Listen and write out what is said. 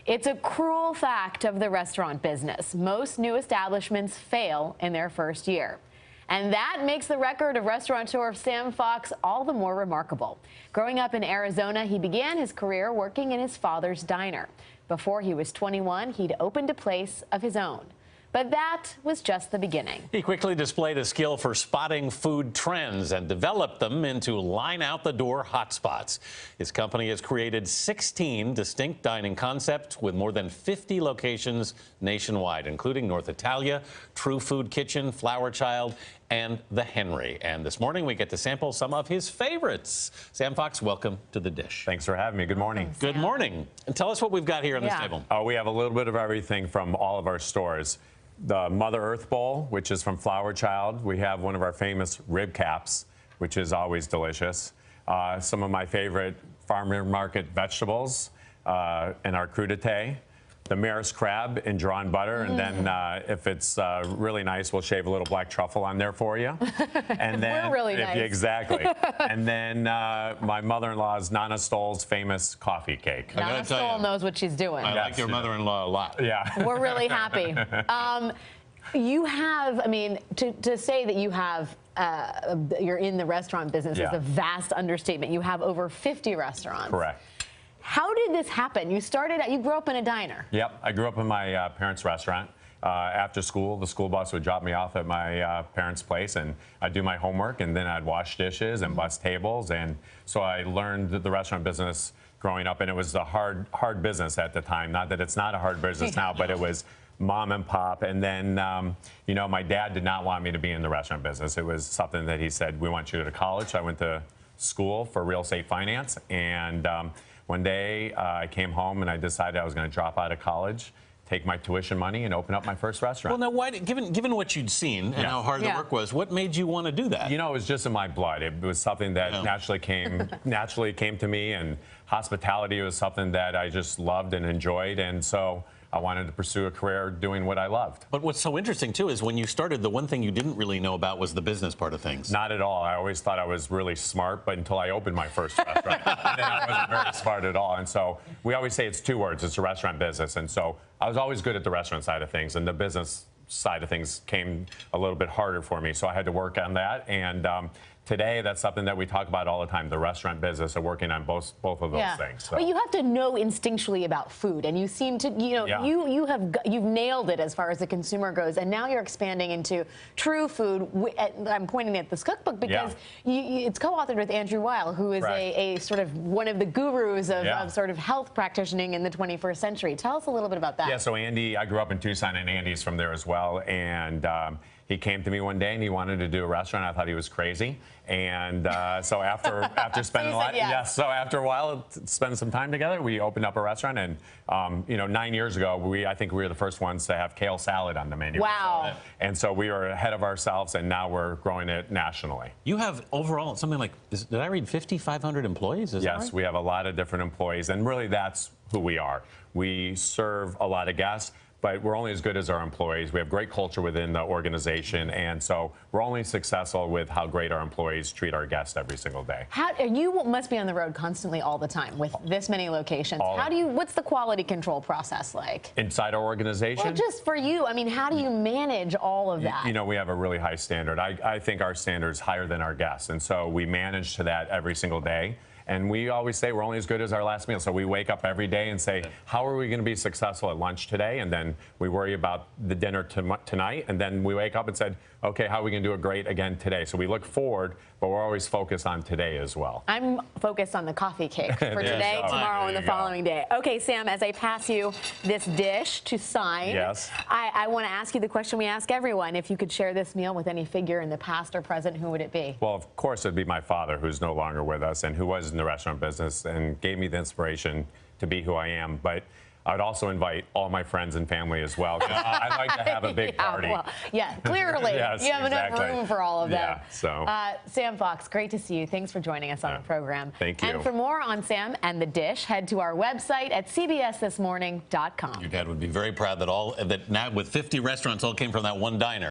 It's a cruel fact of the restaurant business. Most new establishments fail in their first year. And that makes the record of restaurateur Sam Fox all the more remarkable. Growing up in Arizona, he began his career working in his father's diner. Before he was 21, he'd opened a place of his own. But that was just the beginning. He quickly displayed a skill for spotting food trends and developed them into line-out-the-door hotspots. His company has created 16 distinct dining concepts with more than 50 locations nationwide, including North Italia, True Food Kitchen, Flower Child, and The Henry. And this morning, we get to sample some of his favorites. Sam Fox, welcome to The Dish. Thanks for having me. Good morning. Welcome, Good morning. And tell us what we've got here on this table. Oh, we have a little bit of everything from all of our stores. The Mother Earth Bowl, which is from Flower Child. We have one of our famous rib caps, which is always delicious. Some of my favorite farmer market vegetables and our crudité. The Maris crab in drawn butter, and then if it's really nice, we'll shave a little black truffle on there for you. And then We're really nice. Exactly. And then my mother-in-law's Nana Stoll's famous coffee cake. Nana Stoll knows what she's doing. I like your mother-in-law a lot. Yeah. We're really happy. You have, I mean, to say that you have, you're in the restaurant business is a vast understatement. You have over 50 restaurants. Correct. How did this happen? You grew up in a diner. Yep, I grew up in my parents' restaurant. After school, the school bus would drop me off at my parents' place, and I'd do my homework, and then I'd wash dishes and bus tables. And so I learned the restaurant business growing up, and it was a hard business at the time. Not that it's not a hard business now, but it was mom and pop. And then, you know, my dad did not want me to be in the restaurant business. It was something that he said, we want you to go to college. So I went to school for real estate finance, and one day I came home and I decided I was going to drop out of college, take my tuition money, and open up my first restaurant. Well, now, why, given what you'd seen and how hard the work was, what made you want to do that? You know, it was just in my blood. It was something that naturally came to me, and hospitality was something that I just loved and enjoyed, and so I wanted to pursue a career doing what I loved. But what's so interesting, too, is when you started, the one thing you didn't really know about was the business part of things. Not at all. I always thought I was really smart, but until I opened my first restaurant, then I wasn't very smart at all. And so we always say it's two words. It's a restaurant business. And so I was always good at the restaurant side of things, and the business side of things came a little bit harder for me. So I had to work on that. And today, that's something that we talk about all the time, the restaurant business, and working on both of those things. So. But you have to know instinctually about food, and you seem to, you know, you've nailed it as far as the consumer goes, and now you're expanding into True Food. I'm pointing at this cookbook because it's co-authored with Andrew Weil, who is a sort of one of the gurus of sort of health practicing in the 21st century. Tell us a little bit about that. Yeah, so Andy, I grew up in Tucson, and Andy's from there as well, and he came to me one day and he wanted to do a restaurant. I thought he was crazy, and so after spending so after a while, spending some time together, we opened up a restaurant. And you know, 9 years ago, I think we were the first ones to have kale salad on the menu. Wow! And so we were ahead of ourselves, and now we're growing it nationally. You have overall something like, did I read 5,500 employees? Is that right? We have a lot of different employees, and really that's who we are. We serve a lot of guests, but we're only as good as our employees. We have great culture within the organization, and so we're only successful with how great our employees treat our guests every single day. You must be on the road constantly all the time with this many locations. What's the quality control process like? Inside our organization? Well, just for you, I mean, how do you manage all of that? You know, we have a really high standard. I think our standard is higher than our guests, and so we manage to that every single day. And we always say we're only as good as our last meal. So we wake up every day and say, how are we going to be successful at lunch today? And then we worry about the dinner tonight. And then we wake up and said, okay, how are we going to do it great again today? So we look forward, but we're always focused on today as well. I'm focused on the coffee cake for today, tomorrow, and the following day. Okay, Sam, as I pass you this dish to sign, I want to ask you the question we ask everyone. If you could share this meal with any figure in the past or present, who would it be? Well, of course, it'd be my father, who's no longer with us and who was in the restaurant business and gave me the inspiration to be who I am. But I'd also invite all my friends and family as well. I'd like to have a big party. Clearly, you have enough room for all of them. So. Sam Fox, great to see you. Thanks for joining us on the program. Thank you. And for more on Sam and the Dish, head to our website at cbsthismorning.com. Your dad would be very proud that now with 50 restaurants all came from that one diner.